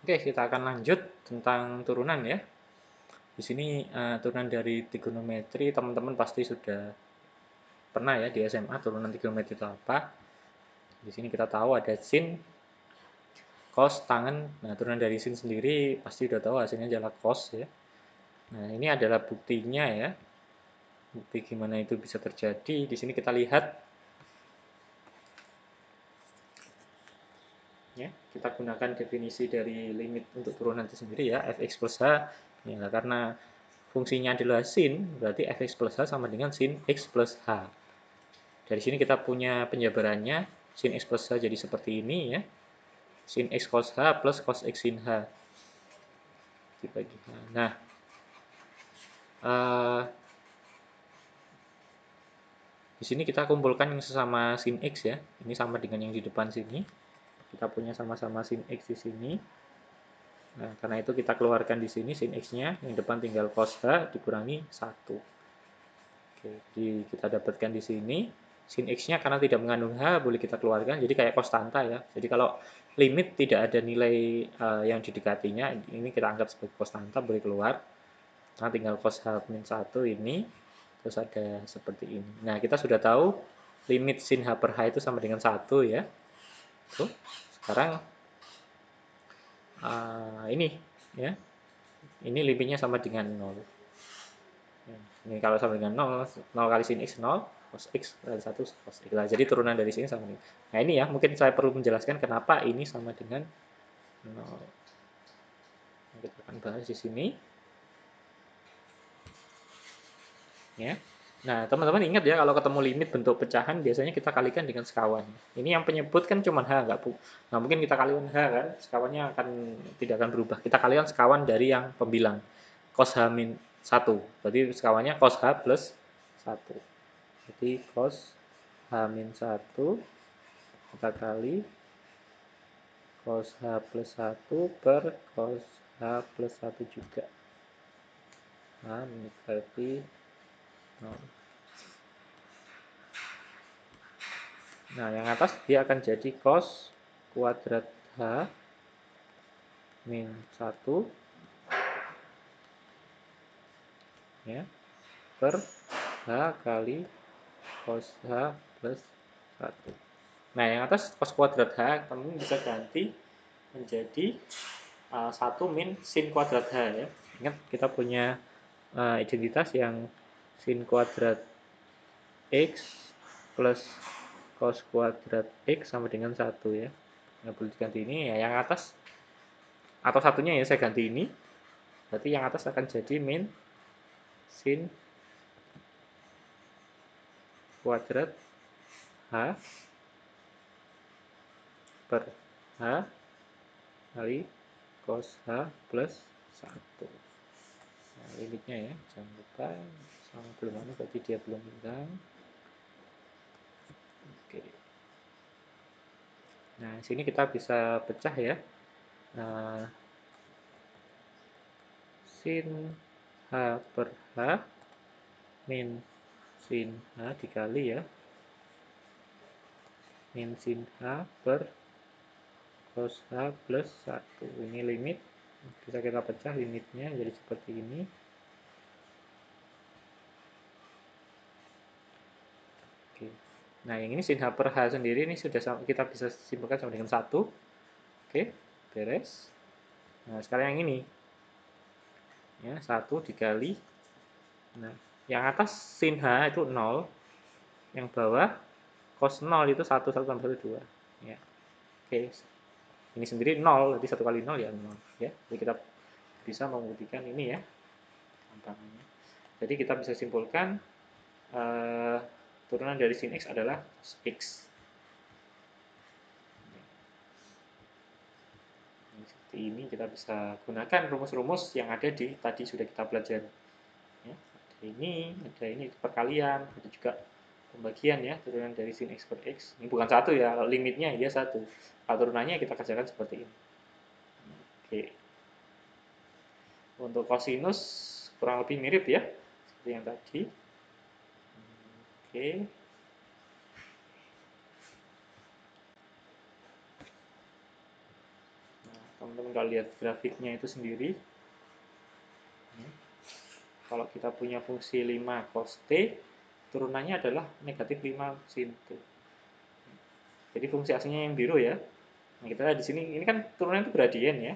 Oke, kita akan lanjut tentang turunan ya. Di sini turunan dari trigonometri teman-teman pasti sudah pernah ya di SMA turunan trigonometri itu apa. Di sini kita tahu ada sin, cos, tangen. Nah, turunan dari sin sendiri pasti udah tahu hasilnya adalah cos ya. Nah, ini adalah buktinya ya. Bukti gimana itu bisa terjadi. Di sini kita lihat ya, kita gunakan definisi dari limit untuk turunan itu sendiri ya, fx plus h. Ya, karena fungsinya adalah sin, berarti fx plus h sama dengan sin x plus h. Dari sini kita punya penjabarannya, sin x plus h jadi seperti ini ya, sin x cos h plus cos x sin h dibagi. Nah, di sini kita kumpulkan yang sesama sin x ya, ini sama dengan yang di depan sini. Kita punya sama-sama sin x di sini. Nah, karena itu kita keluarkan di sini sin x-nya, yang depan tinggal cos h dikurangi 1. Oke, jadi kita dapatkan di sini sin x-nya karena tidak mengandung h boleh kita keluarkan, jadi kayak konstanta ya. Jadi kalau limit tidak ada nilai yang didekatinya, ini kita anggap sebagai konstanta, boleh keluar. Nah, tinggal cos h min 1 ini, terus ada seperti ini. Nah, kita sudah tahu limit sin h per h itu sama dengan 1 ya. Tuh, sekarang ini ya, ini limitnya sama dengan 0. Ini kalau sama dengan 0, 0 kali sin x 0, cos x kali 1 cos x. Nah, jadi turunan dari sini sama dengan. Nah, ini ya, mungkin saya perlu menjelaskan kenapa ini sama dengan 0. Kita akan bahas di sini. Ya. Nah, teman-teman ingat ya, kalau ketemu limit bentuk pecahan, biasanya kita kalikan dengan sekawan. Ini yang penyebut kan cuma h, nggak bu. Nah, mungkin kita kalikan h kan, sekawannya tidak akan berubah. Kita kalikan sekawan dari yang pembilang. Cos h min 1. Berarti sekawannya cos h plus 1. Jadi cos h min 1 kita kali cos h plus 1 per cos h plus 1 juga. Nah, ini berarti 0. Nah, yang atas dia akan jadi cos kuadrat H min 1 ya, per H kali cos H plus 1. Nah, yang atas cos kuadrat H teman bisa ganti menjadi 1 min sin kuadrat H ya. Ingat kita punya identitas yang sin kuadrat X plus cos kuadrat X sama dengan 1 ya. Nah, boleh diganti ini ya, yang atas atau satunya ya saya ganti ini. Berarti yang atas akan jadi min sin kuadrat H per H kali cos H plus 1. Nah, limitnya ya, jangan lupa sama belum anu berarti dia belum hilang. Oke. Nah, sini kita bisa pecah ya. Nah, sin H per H min sin H dikali ya min sin H per cos H plus 1. Ini limit, bisa kita pecah limitnya jadi seperti ini. Oke. Nah, yang ini sin H per H sendiri ini sudah kita bisa simpulkan sama dengan 1. Oke, beres. Nah, sekarang yang ini ya, 1 dikali, nah yang atas sin H itu 0, yang bawah cos 0 itu 1, 1 tambah 1, 2 ya. Oke, ini sendiri 0, jadi 1 kali 0 ya 0 ya. Jadi kita bisa membuktikan ini ya gampangnya. Jadi kita bisa simpulkan turunan dari sin x adalah x. Seperti ini kita bisa gunakan rumus-rumus yang ada di tadi sudah kita pelajari ya. Ada ini perkalian, ada juga pembagian ya, turunan dari sin x per x. Ini bukan satu ya, kalau limitnya ya satu. Kalau turunannya kita kerjakan seperti ini. Oke. Untuk kosinus kurang lebih mirip ya, seperti yang tadi. Oke. Nah, teman-teman kalau lihat grafiknya itu sendiri, kalau kita punya fungsi 5 cos T, turunannya adalah negatif 5 sin T. Jadi fungsi aslinya yang biru ya. Nah, kita lihat di sini, ini kan turunan itu gradien ya.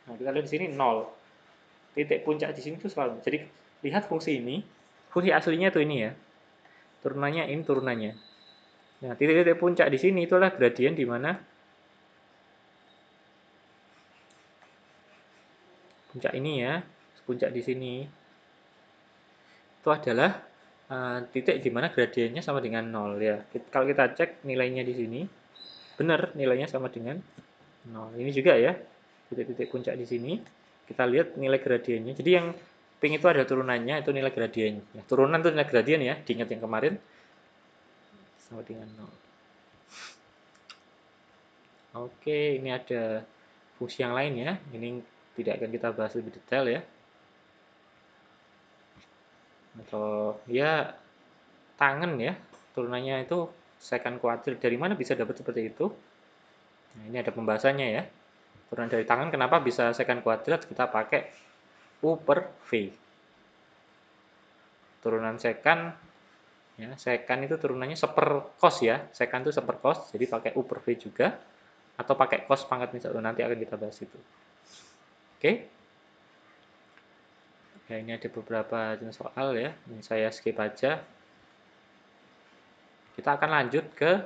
Nah, kita lihat di sini 0. Titik puncak di sini itu selalu. Jadi lihat fungsi ini, fungsi aslinya itu ini ya. Turunannya ini turunannya. Nah, titik-titik puncak di sini itulah gradien di mana puncak ini ya, puncak di sini itu adalah titik di mana gradiennya sama dengan 0 ya. Kalau kita cek nilainya di sini, benar nilainya sama dengan 0. Ini juga ya, titik-titik puncak di sini. Kita lihat nilai gradiennya. Jadi yang pink itu ada turunannya, itu nilai gradiennya. Ya, turunan itu nilai gradien ya, diingat yang kemarin sama dengan 0. Oke, ini ada fungsi yang lain ya. Ini tidak akan kita bahas lebih detail ya. Atau ya tangan ya, turunannya itu secant kuadrat. Dari mana bisa dapat seperti itu? Nah, ini ada pembahasannya ya. Turunan dari tangan kenapa bisa secant kuadrat? Kita pakai U per V. Turunan secant ya, secant itu turunannya seper cos ya. Secant itu seper cos, jadi pakai U per V juga atau pakai cos pangkat min 1. Nanti akan kita bahas itu. Oke. Ya, ini ada beberapa jenis soal ya. Ini saya skip aja. Kita akan lanjut ke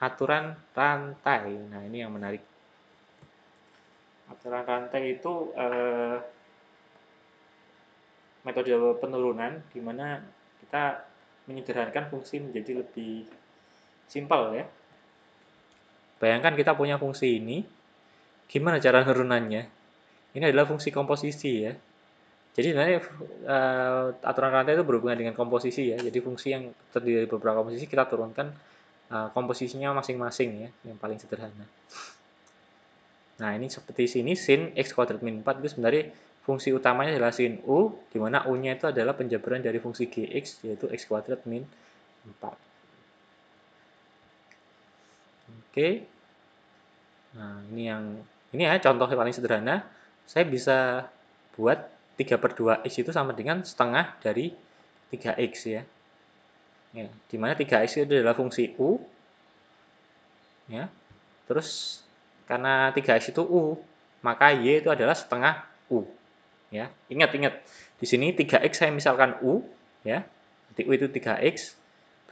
aturan rantai. Nah, ini yang menarik. Aturan rantai itu metode penurunan di mana kita menyederhanakan fungsi menjadi lebih simpel ya. Bayangkan kita punya fungsi ini, gimana cara nurunannya? Ini adalah fungsi komposisi ya. Jadi sebenarnya aturan rantai itu berhubungan dengan komposisi ya. Jadi fungsi yang terdiri dari beberapa komposisi kita turunkan komposisinya masing-masing ya, yang paling sederhana. Nah, ini seperti sini sin x kuadrat min 4 itu sebenarnya fungsi utamanya adalah sin u, di mana u-nya itu adalah penjabaran dari fungsi gx, yaitu x kuadrat min 4. Oke. Nah, ini ya contoh yang paling sederhana. Saya bisa buat 3/2x itu sama dengan setengah dari 3x ya. Ya, di mana 3x itu adalah fungsi u ya. Terus karena 3x itu u, maka y itu adalah setengah u. Ya, ingat-ingat. Di sini 3x saya misalkan u ya. Berarti u itu 3x.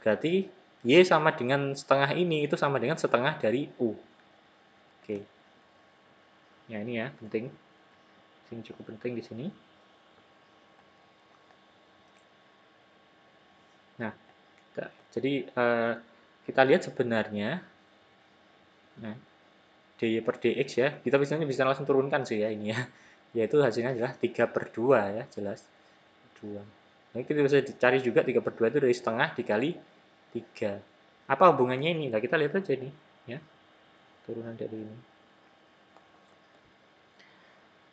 Berarti y sama dengan setengah ini itu sama dengan setengah dari u. Oke. Ya, ini ya penting. Ini cukup penting di sini. Nah, jadi kita lihat sebenarnya nah, dy per dx ya, kita bisa langsung turunkan sih ya ini ya. Yaitu hasilnya adalah 3/2 ya, jelas. 2. Nah, kita bisa dicari juga 3/2 itu dari setengah dikali 3. Apa hubungannya ini? Nah, kita lihat aja nih ya. Turunan dari ini.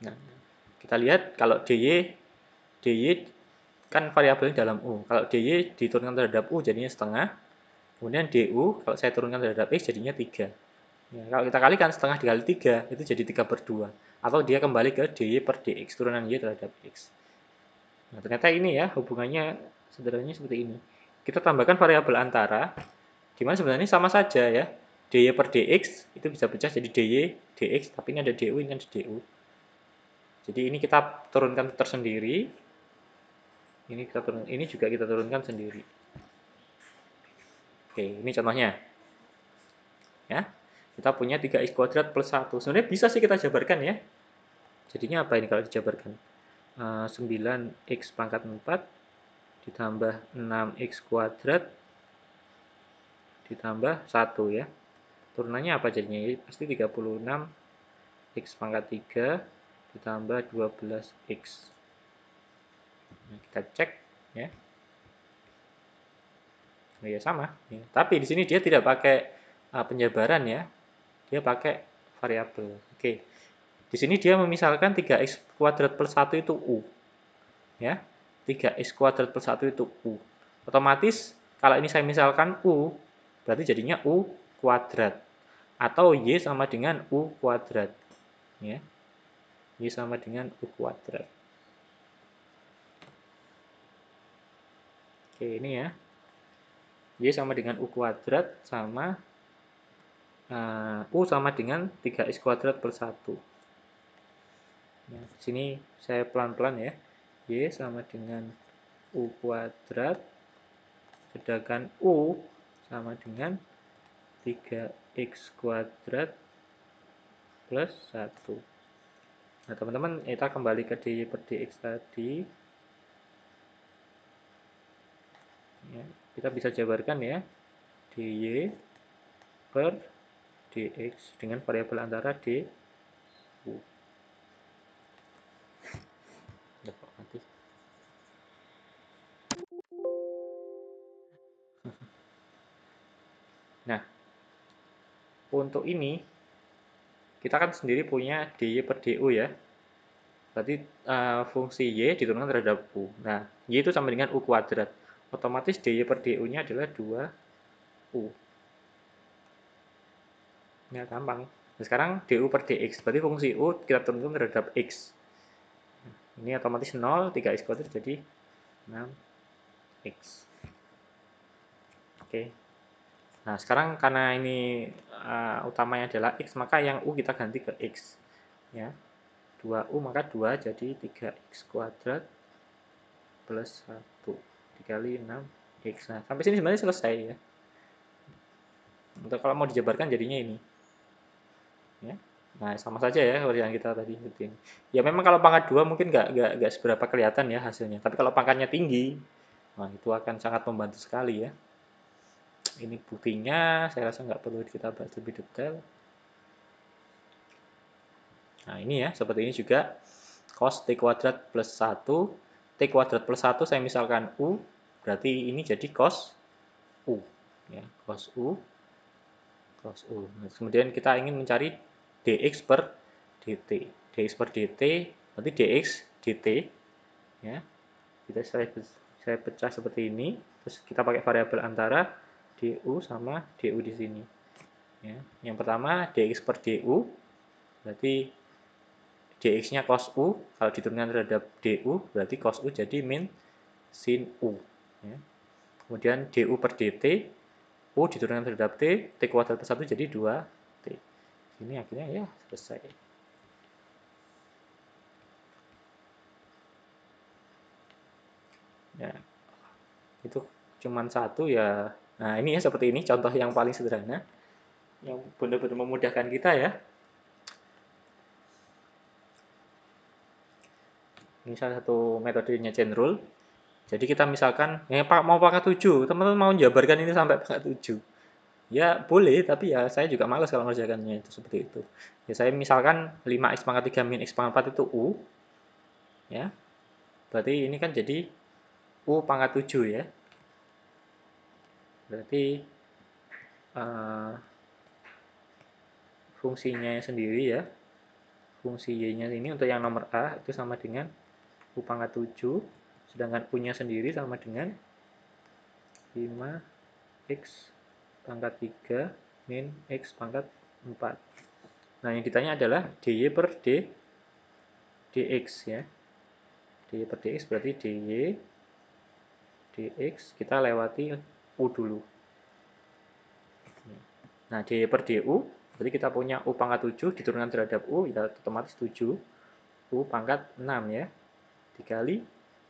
Nah, kita lihat kalau dy kan variabelnya dalam u. Kalau dy diturunkan terhadap u jadinya setengah. Kemudian du kalau saya turunkan terhadap x jadinya 3. Ya, kalau kita kalikan setengah dikali 3 itu jadi 3/2. Atau dia kembali ke dy per dx, turunan y terhadap x. Nah, ternyata ini ya hubungannya sederhananya seperti ini. Kita tambahkan variabel antara, di mana sebenarnya sama saja ya. dy per dx itu bisa pecah jadi dy dx, tapi ini ada du, ini ada du. Jadi ini kita turunkan tersendiri. Ini juga kita turunkan sendiri. Oke, ini contohnya. Ya. Kita punya 3x kuadrat plus 1. Sebenarnya bisa sih kita jabarkan ya. Jadinya apa ini kalau dijabarkan? 9x pangkat 4 ditambah 6x kuadrat ditambah 1 ya. Turunannya apa jadinya? Pasti 36x pangkat 3 ditambah 12x. Nah, kita cek ya. Oh ya sama. Ya. Tapi di sini dia tidak pakai penjabaran ya. Dia pakai variabel. Oke. Di sini dia memisalkan 3x kuadrat plus 1 itu u. Ya. 3x kuadrat plus 1 itu u. Otomatis kalau ini saya misalkan u, berarti jadinya u kuadrat. Atau y sama dengan u kuadrat. ya. Y sama dengan U kuadrat. Oke, ini ya. Y sama dengan U kuadrat sama U sama dengan 3X kuadrat per 1. Nah, sini saya pelan-pelan ya. Y sama dengan U kuadrat, sedangkan U sama dengan 3X kuadrat plus 1. Nah, teman-teman, kita kembali ke dy per dx tadi. Ya, kita bisa jabarkan ya, dy per dx dengan variabel antara d u. Nah, untuk ini kita kan sendiri punya dy per du ya. Berarti fungsi y diturunkan terhadap u. Nah, y itu sama dengan u kuadrat. Otomatis dy per du-nya adalah 2u. Ya, gampang. Nah, sekarang du per dx. Berarti fungsi u kita turunkan terhadap x. Ini otomatis 0, 3x kuadrat jadi 6x. Oke. Nah, sekarang karena ini utamanya adalah x, maka yang u kita ganti ke x. Ya. 2u maka 2 jadi 3x kuadrat plus 1 dikali 6x. Nah, sampai sini sebenarnya selesai ya. Untuk kalau mau dijabarkan jadinya ini. Ya. Nah, sama saja ya yang kita tadi ikutin. Ya memang kalau pangkat 2 mungkin nggak seberapa kelihatan ya hasilnya. Tapi kalau pangkatnya tinggi, nah itu akan sangat membantu sekali ya. Ini buktinya, saya rasa nggak perlu kita bahas lebih detail. Nah, ini ya, seperti ini juga. Cos T kuadrat plus 1. T kuadrat plus 1 saya misalkan U, berarti ini jadi cos U. Ya, cos U. Cos U. Nah, kemudian kita ingin mencari dx per dt. Dx per dt, berarti dx dt. Ya, saya pecah seperti ini. Terus kita pakai variabel antara du sama du di sini. Ya, yang pertama dx per du, berarti dx-nya cos u, kalau diturunkan terhadap du, berarti cos u jadi min sin u. Ya. Kemudian du per dt, u diturunkan terhadap t, t kuadrat per 1 jadi 2t. Ini akhirnya ya selesai. Ya, itu cuman satu ya. Nah, ini ya seperti ini contoh yang paling sederhana, yang benar-benar memudahkan kita ya. Ini salah satu metodenya chain rule. Jadi kita misalkan ya mau pangkat 7, teman-teman mau jabarkan ini sampai pangkat 7. Ya boleh, tapi ya saya juga malas kalau mengerjakannya itu seperti itu. Ya saya misalkan 5x pangkat 3 min x pangkat 4 itu u. Ya. Berarti ini kan jadi u pangkat 7 ya. Berarti fungsinya sendiri ya. Fungsi y-nya ini untuk yang nomor a itu sama dengan u pangkat 7, sedangkan u-nya sendiri sama dengan 5x pangkat 3 min x pangkat 4. Nah, yang ditanya adalah dy per dx ya. Dy per dx berarti dy dx kita lewati u dulu. Nah, dy per du berarti kita punya u pangkat 7 diturunkan terhadap u ya otomatis 7 u pangkat 6 ya. Dikali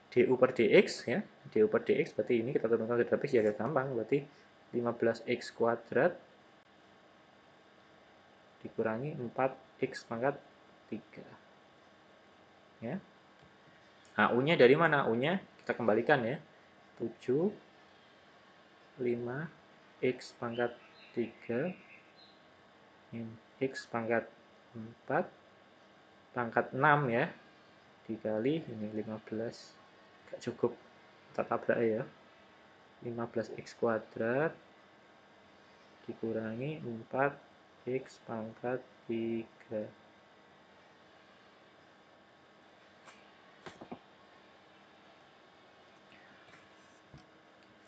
du per dx ya. Du per dx berarti ini kita turunkan terhadap x ya gampang, berarti 15x kuadrat dikurangi 4x pangkat 3. Ya. Nah, u-nya dari mana? U-nya kita kembalikan ya. 7 5x pangkat 3 min x pangkat 4 pangkat 6 ya. Dikali ini 15. Gak cukup. Kita tabrak ya. 15x kuadrat dikurangi 4x pangkat 3.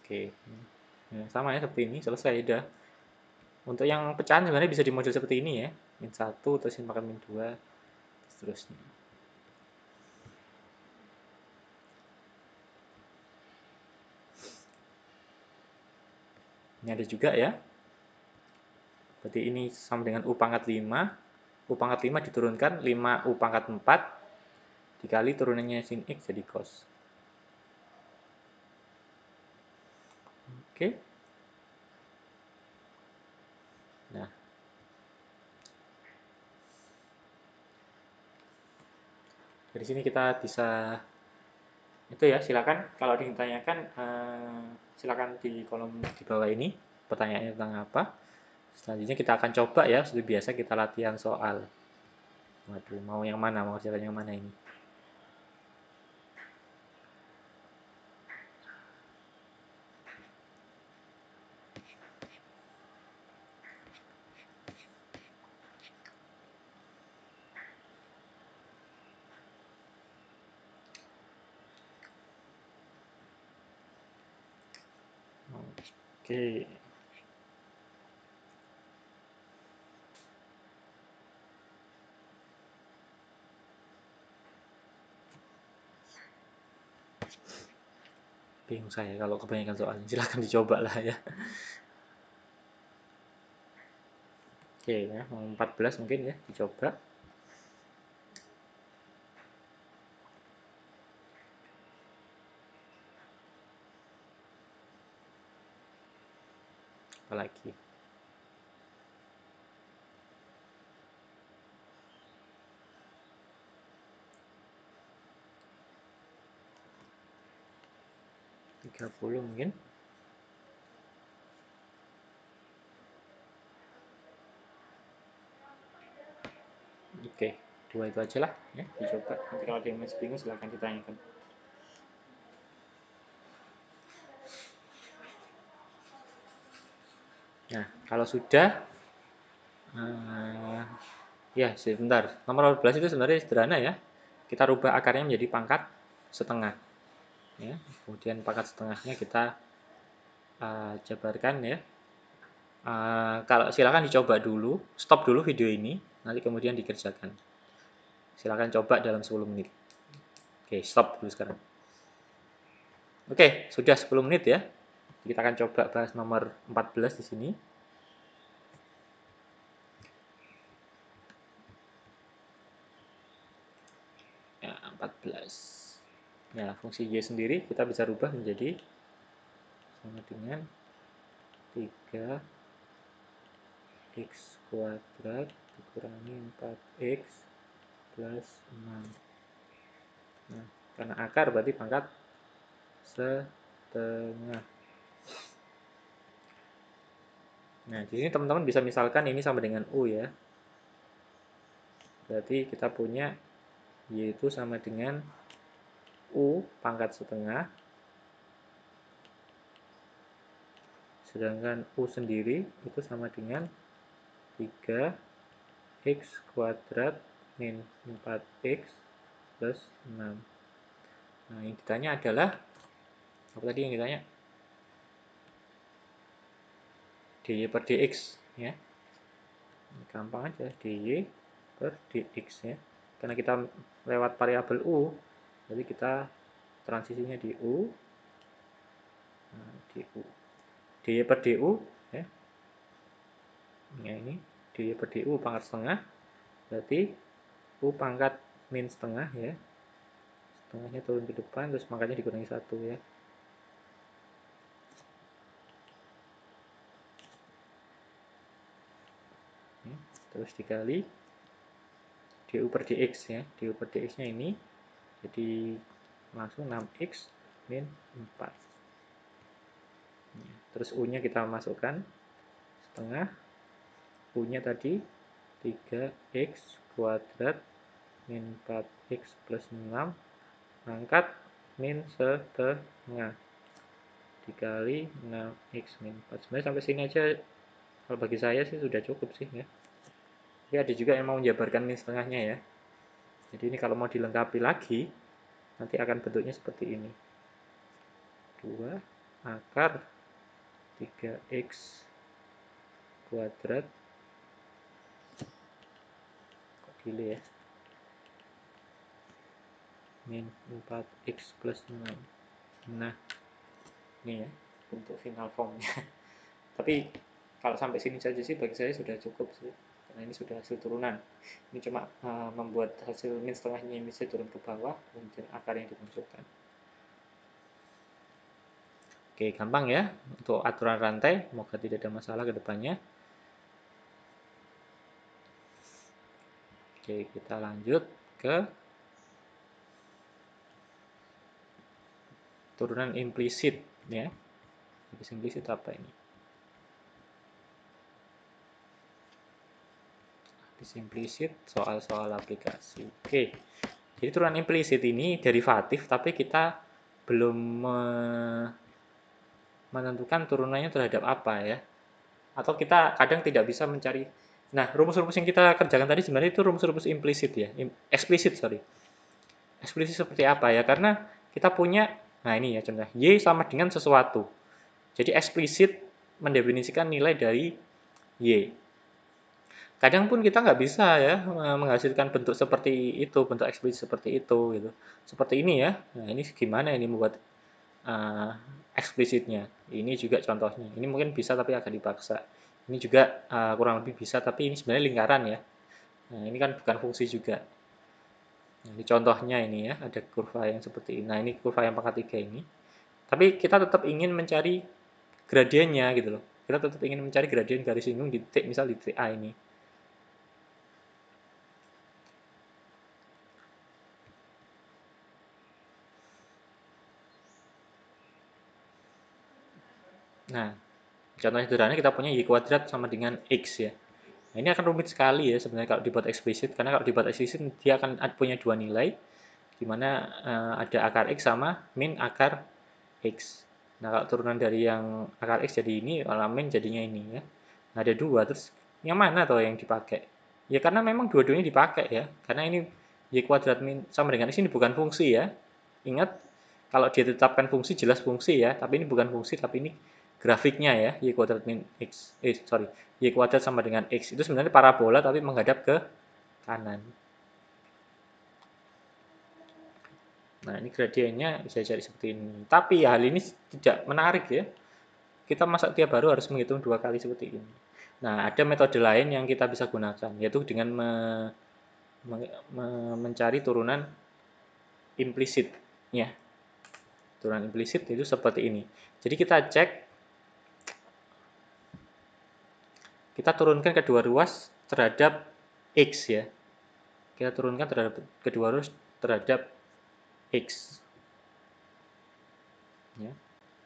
Oke. Nah, sama ya seperti ini, selesai udah. Untuk yang pecahan sebenarnya bisa dimodel seperti ini ya. Min 1 terus min pangkat min 2. seterusnya. Ini ada juga ya. Berarti ini sama dengan U pangkat 5. U pangkat 5 diturunkan 5 U pangkat 4 dikali turunannya sin X jadi cos. Oke. Nah, dari sini kita bisa itu ya, silakan kalau ditanyakan silakan di kolom di bawah ini pertanyaannya tentang apa. Selanjutnya kita akan coba ya, seperti biasa kita latihan soal. Waduh, mau yang mana? Mau kerjakan yang mana ini? Oke. Bingung saya kalau kebanyakan soal. Silahkan dicoba lah ya. Oke ya, mau 14 mungkin ya, dicoba. Apalagi. Tiga 30 mungkin. Oke, dua itu aja lah ya, dicoba. Nanti kalau ada yang masih bingung silahkan ditanyakan. Nah, kalau sudah ya sebentar. Nomor 12 itu sebenarnya sederhana ya. Kita rubah akarnya menjadi pangkat setengah. Ya, kemudian pangkat setengahnya kita jabarkan ya. Kalau silakan dicoba dulu, stop dulu video ini, nanti kemudian dikerjakan. Silakan coba dalam 10 menit. Oke, stop dulu sekarang. Oke, sudah 10 menit ya. Kita akan coba bahas nomor 14 di sini. Ya, 14. Ya, fungsi Y sendiri kita bisa rubah menjadi sama dengan 3x kuadrat dikurangi 4x plus 6. Nah, karena akar berarti pangkat setengah. Nah, di sini teman-teman bisa misalkan ini sama dengan U ya. Berarti kita punya Y itu sama dengan U pangkat setengah. Sedangkan U sendiri itu sama dengan 3x kuadrat min 4x plus 6. Nah, yang ditanya adalah apa tadi yang ditanya? dy per dx ya. Gampang aja, dy per dx ya. Karena kita lewat variabel u, jadi kita transisinya di u. Nah, di u. dy per du ya. Ya ini dy per du pangkat setengah. Berarti u pangkat min setengah ya. Setengahnya turun ke depan, terus pangkatnya dikurangi 1 ya. Terus dikali du per dx ya. Du per dx nya ini jadi langsung 6x min 4. Terus u nya kita masukkan setengah, u nya tadi 3x kuadrat min 4x plus 6 angkat min setengah dikali 6x min 4. Sebenarnya sampai sini aja kalau bagi saya sih sudah cukup sih ya. Tapi ada juga yang mau menjabarkan min setengahnya ya. Jadi ini kalau mau dilengkapi lagi, nanti akan bentuknya seperti ini. 2 akar 3x kuadrat. Kok gile ya? min 4x plus 6. Nah, ini ya untuk final formnya. Tapi kalau sampai sini saja sih bagi saya sudah cukup sih, karena ini sudah hasil turunan. Ini cuma membuat hasil min setengahnya ini saya turun ke bawah, kemudian akar yang dimunculkan. Oke, gampang ya untuk aturan rantai, semoga tidak ada masalah ke depannya. Oke, kita lanjut ke turunan implisit ya. Implisit apa ini? Implisit soal-soal aplikasi. Oke. Jadi turunan implisit ini derivatif, tapi kita belum menentukan turunannya terhadap apa ya. Atau kita kadang tidak bisa mencari. Nah, rumus-rumus yang kita kerjakan tadi sebenarnya itu rumus-rumus implisit ya. Eksplisit, sorry. Eksplisit seperti apa ya? Karena kita punya, nah ini ya contoh, Y sama dengan sesuatu. Jadi eksplisit mendefinisikan nilai dari Y. Kadang pun kita nggak bisa ya menghasilkan bentuk seperti itu, bentuk eksplisit seperti itu gitu. Seperti ini ya. Nah, ini gimana ini membuat eksplisitnya? Ini juga contohnya. Ini mungkin bisa tapi agak dipaksa. Ini juga kurang lebih bisa tapi ini sebenarnya lingkaran ya. Nah, ini kan bukan fungsi juga. Nah, ini contohnya ini ya, ada kurva yang seperti ini. Nah, ini kurva yang pangkat 3 ini. Tapi kita tetap ingin mencari gradiennya gitu loh. Kita tetap ingin mencari gradien garis singgung di titik, misal di titik A ini. Nah, contohnya sederhana kita punya Y kuadrat sama dengan X ya. Nah, ini akan rumit sekali ya sebenarnya kalau dibuat eksplisit, karena kalau dibuat eksplisit dia akan punya dua nilai, di mana ada akar X sama min akar X. Nah, kalau turunan dari yang akar X jadi ini, kalau min jadinya ini ya. Nah, ada dua, terus yang mana tuh yang dipakai? Ya karena memang dua-duanya dipakai ya, karena ini Y kuadrat min sama dengan X ini bukan fungsi ya. Ingat, kalau dia ditetapkan fungsi jelas fungsi ya, tapi ini bukan fungsi, tapi ini grafiknya ya, Y kuadrat min X, Y kuadrat sama dengan X, itu sebenarnya parabola tapi menghadap ke kanan. Nah, ini gradiennya bisa cari seperti ini. Tapi hal ini tidak menarik ya. Kita masa tiap baru harus menghitung dua kali seperti ini. Nah, ada metode lain yang kita bisa gunakan, yaitu dengan mencari turunan implisit. Ya, turunan implisit itu seperti ini. Jadi kita cek, kita turunkan kedua ruas terhadap X ya. Kita turunkan terhadap kedua ruas terhadap X. Ya.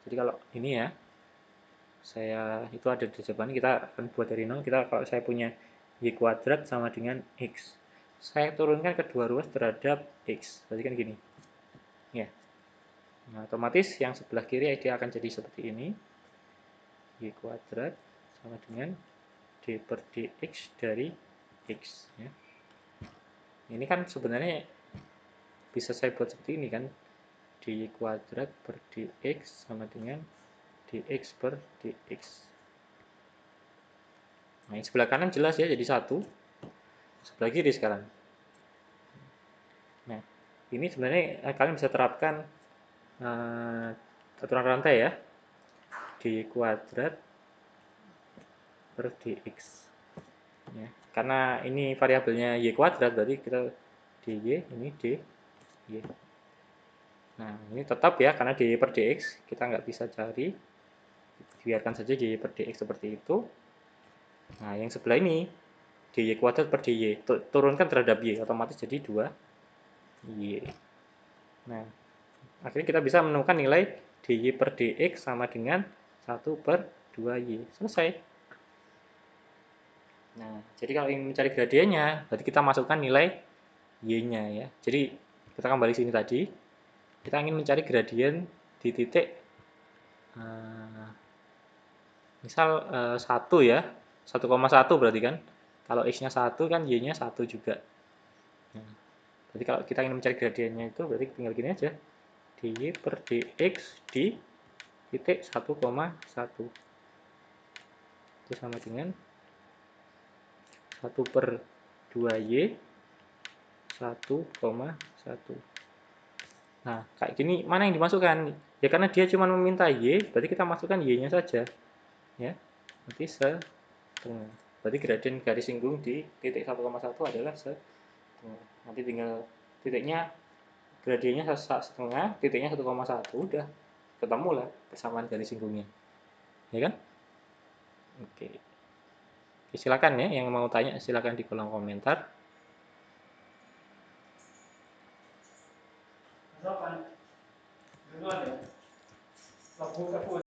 Jadi kalau ini ya, saya itu ada di jawaban, kita akan buat dari nol. Kita kalau saya punya Y kuadrat sama dengan X, saya turunkan kedua ruas terhadap X, berarti kan gini ya. Nah, otomatis yang sebelah kiri dia akan jadi seperti ini, Y kuadrat sama dengan D per dx dari X ya. Ini kan sebenarnya bisa saya buat seperti ini kan, dy kuadrat per dx sama dengan dx per dx. Nah, yang sebelah kanan jelas ya jadi 1. Sebelah kiri sekarang. Nah, ini sebenarnya kalian bisa terapkan aturan rantai ya. Dy kuadrat per dx. Ya, karena ini variabelnya y kuadrat, berarti kita dy, ini dy. Nah, ini tetap ya, karena dy per dx kita nggak bisa cari. Biarkan saja dy per dx seperti itu. Nah, yang sebelah ini dy kuadrat per dy, turunkan terhadap y, otomatis jadi 2y. Nah, akhirnya kita bisa menemukan nilai dy per dx sama dengan 1 per 2y. Selesai. Nah, jadi kalau ingin mencari gradiennya, berarti kita masukkan nilai y-nya ya. Jadi kita kembali sini tadi, kita ingin mencari gradien di titik misal 1 ya, 1,1 berarti kan. Kalau x-nya 1 kan y-nya 1 juga. Nah, berarti kalau kita ingin mencari gradiennya itu berarti tinggal gini aja. Dy per dx di titik 1,1. Itu sama dengan 1 per 2y 1,1. Nah, kayak gini mana yang dimasukkan? Ya karena dia cuma meminta Y, berarti kita masukkan Y-nya saja. Ya, nanti setengah. Berarti gradien garis singgung di titik 1,1 adalah setengah. Nanti tinggal titiknya, gradiennya setengah, titiknya 1,1, udah ketemu lah persamaan garis singgungnya. Ya kan? Oke. Silakan ya, yang mau tanya silakan di kolom komentar.